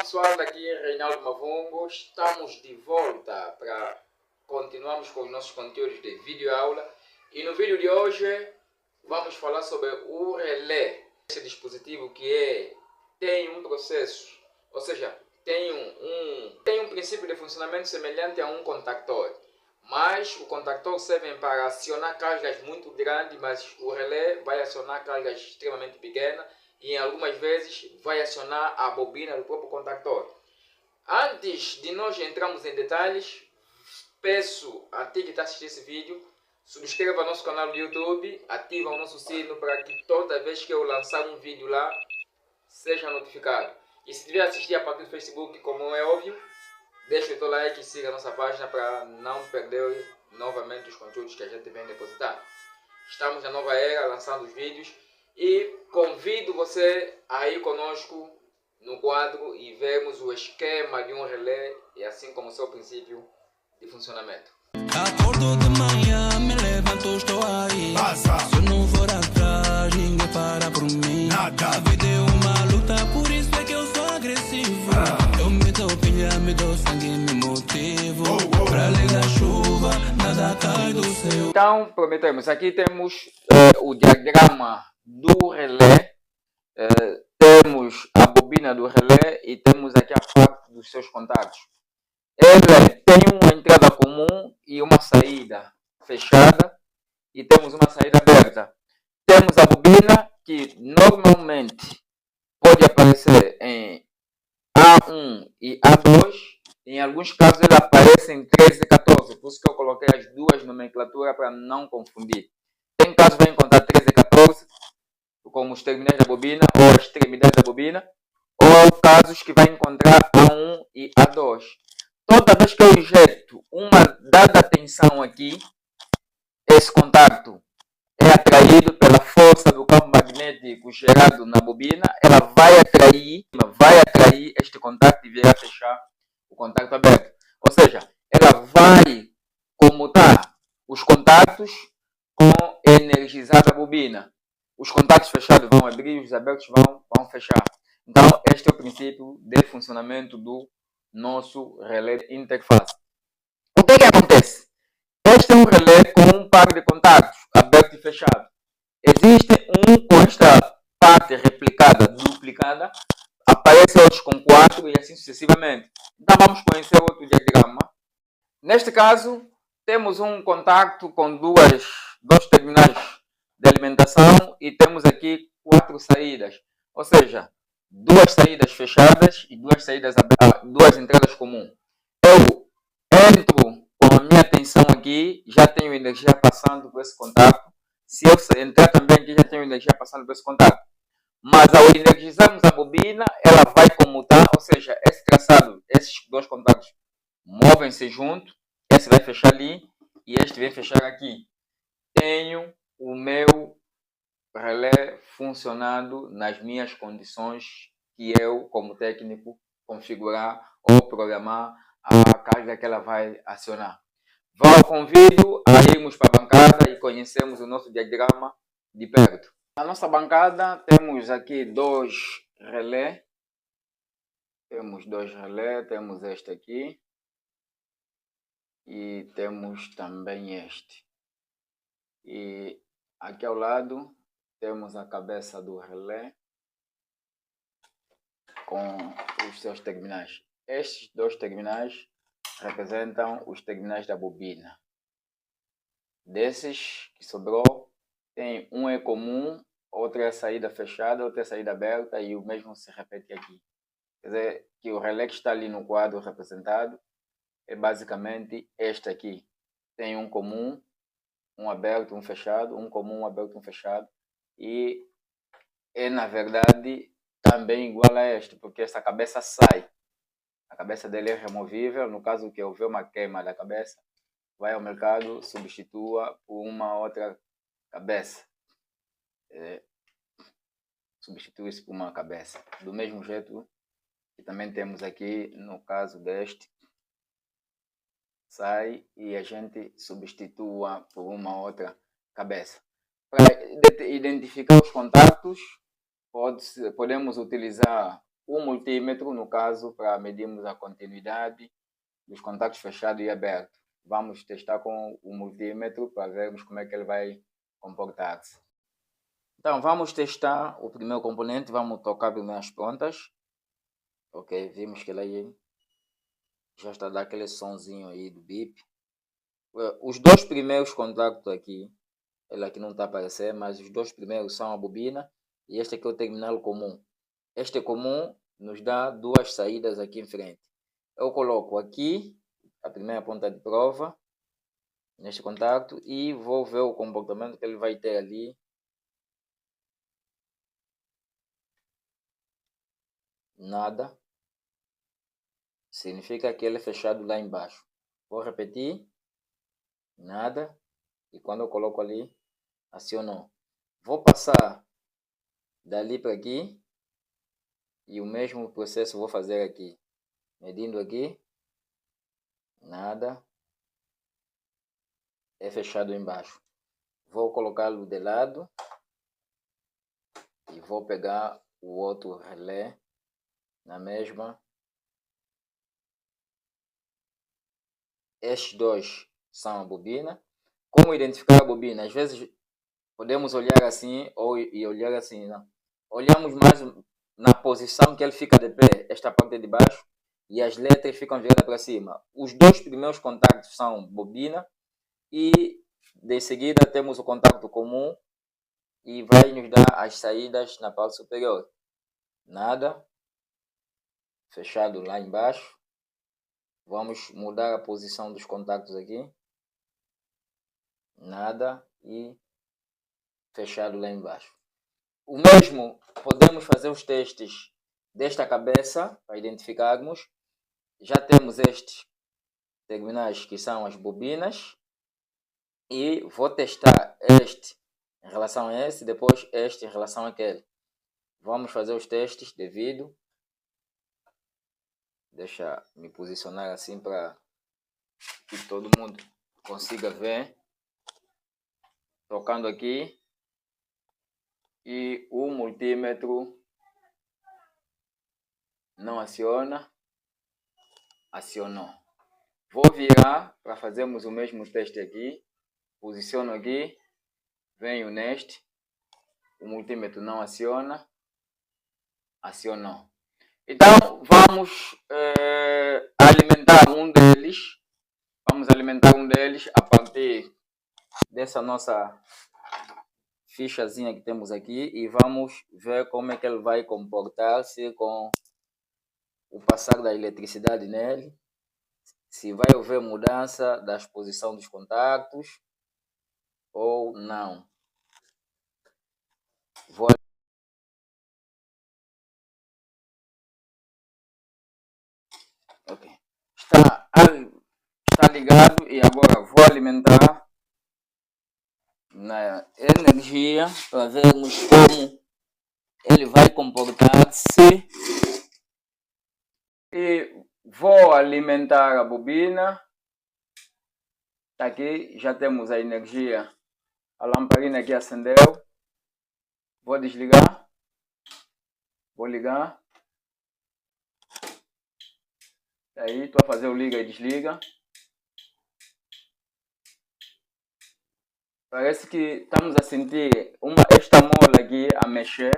pessoal, daqui é Reinaldo Mavongo. Estamos de volta para continuarmos com os nossos conteúdos de vídeo aula. E no vídeo de hoje vamos falar sobre o relé. Esse dispositivo que tem um processo, ou seja, tem um princípio de funcionamento semelhante a um contactor. Mas o contactor serve para acionar cargas muito grandes, mas o relé vai acionar cargas extremamente pequenas e algumas vezes vai acionar a bobina do próprio contactor. Antes de nós entrarmos em detalhes, peço a ti que está assistindo esse vídeo, subscreva nosso canal do YouTube, ativa o nosso sino para que toda vez que eu lançar um vídeo lá, seja notificado. E se tiver assistir a partir do Facebook, como é óbvio, deixa o teu like e siga a nossa página para não perder novamente os conteúdos que a gente vem depositar. Estamos na nova era, lançando os vídeos. E convido você a ir conosco no quadro e vermos o esquema de um relé e assim como o seu princípio de funcionamento. Acordo de manhã, me levanto, estou aí. Se eu não for atrás, ninguém para por mim. Nada. A vida é uma luta, por isso é que eu sou agressivo. Eu me dou pilha, me dou sangue, me motivo. Pra além da chuva, nada cai do céu. Então, prometemos, aqui temos o diagrama do relé, temos a bobina do relé e temos aqui a parte dos seus contatos. Ele tem uma entrada comum e uma saída fechada e temos uma saída aberta. Temos a bobina que normalmente pode aparecer em A1 e A2. Em alguns casos ele aparece em 13 e 14, por isso que eu coloquei as duas nomenclaturas para não confundir. Tem casos que vai encontrar 13 e 14, como os terminais da bobina ou as extremidades da bobina, ou casos que vai encontrar A1 e A2. Toda vez que eu injeto uma dada tensão aqui, esse contato é atraído pela força do campo magnético gerado na bobina, ela vai atrair este contato e virá fechar o contato aberto. Ou seja, ela vai comutar os contatos com energizar a bobina. Os contatos fechados vão abrir, os abertos vão fechar. Então, este é o princípio de funcionamento do nosso relé de interface. O que acontece? Este é um relé com um par de contatos, aberto e fechado. Existe um com esta parte replicada, duplicada, aparece outros com 4 e assim sucessivamente. Então, vamos conhecer outro diagrama. Neste caso, temos um contato com dois terminais de alimentação e temos aqui 4 saídas, ou seja, 2 saídas fechadas e 2 saídas abertas, 2 entradas comuns. Eu entro com a minha tensão aqui, já tenho energia passando por esse contato. Se eu entrar também aqui, já tenho energia passando por esse contato. Mas ao energizarmos a bobina, ela vai comutar, ou seja, esse traçado, esses 2 contatos movem-se junto, esse vai fechar ali e este vai fechar aqui. Tenho o meu relé funcionando nas minhas condições que eu, como técnico, configurar ou programar a carga que ela vai acionar. Convido a irmos para a bancada e conhecermos o nosso diagrama de perto. Na nossa bancada temos aqui 2 relés. Temos 2 relés, temos este aqui e temos também este. E aqui ao lado temos a cabeça do relé com os seus terminais. Estes 2 terminais representam os terminais da bobina. Desses que sobrou, tem um é comum, outra é a saída fechada, outra é a saída aberta e o mesmo se repete aqui. Quer dizer que o relé que está ali no quadro representado é basicamente este aqui. Tem um comum, um aberto, um fechado, um comum, um aberto, um fechado. E é na verdade também igual a este, porque essa cabeça sai. A cabeça dele é removível, no caso que houver uma queima da cabeça, vai ao mercado, substitua por uma outra cabeça. Substitui-se por uma cabeça. Do mesmo jeito que também temos aqui no caso deste, sai e a gente substitua por uma outra cabeça. Para identificar os contatos, podemos utilizar o multímetro, no caso, para medirmos a continuidade dos contactos fechados e abertos. Vamos testar com o multímetro para vermos como é que ele vai comportar-se. Então, vamos testar o primeiro componente, vamos tocar primeiro as pontas. Ok, vimos que ele aí já está a dar aquele sonzinho aí do bip. Os dois primeiros contactos aqui, ele aqui não está a aparecer, mas os dois primeiros são a bobina e este aqui é o terminal comum. Este comum nos dá duas saídas aqui em frente. Eu coloco aqui a primeira ponta de prova neste contacto e vou ver o comportamento que ele vai ter ali. Nada. Significa que ele é fechado lá embaixo. Vou repetir. Nada. E quando eu coloco ali, acionou. Vou passar dali para aqui. E o mesmo processo vou fazer aqui. Medindo aqui. Nada. É fechado embaixo. Vou colocá-lo de lado. E vou pegar o outro relé na mesma. Estes dois são a bobina. Como identificar a bobina? Às vezes podemos olhar assim ou olhar assim, não. Olhamos mais na posição que ele fica de pé, esta parte de baixo, e as letras ficam viradas para cima. Os dois primeiros contactos são bobina e de seguida temos o contacto comum e vai nos dar as saídas na parte superior. Nada. Fechado lá embaixo. Vamos mudar a posição dos contactos aqui. Nada e fechado lá embaixo. O mesmo, podemos fazer os testes desta cabeça para identificarmos. Já temos estes terminais que são as bobinas. E vou testar este em relação a esse, depois este em relação àquele. Vamos fazer os testes devido. Deixa me posicionar assim para que todo mundo consiga ver. Tocando aqui. E o multímetro não aciona. Acionou. Vou virar para fazermos o mesmo teste aqui. Posiciono aqui. Venho neste. O multímetro não aciona. Acionou. Então, vamos alimentar um deles. Vamos alimentar um deles a partir dessa nossa fichazinha que temos aqui. E vamos ver como é que ele vai comportar-se com o passar da eletricidade nele. Se vai haver mudança da exposição dos contactos ou não. Vou okay. Está ligado e agora vou alimentar na energia para vermos como ele vai comportar-se. E vou alimentar a bobina. Tá aqui, já temos a energia. A lamparina aqui acendeu. Vou desligar. Vou ligar. Aí, estou a fazer o liga e desliga. Parece que estamos a sentir esta mola aqui a mexer.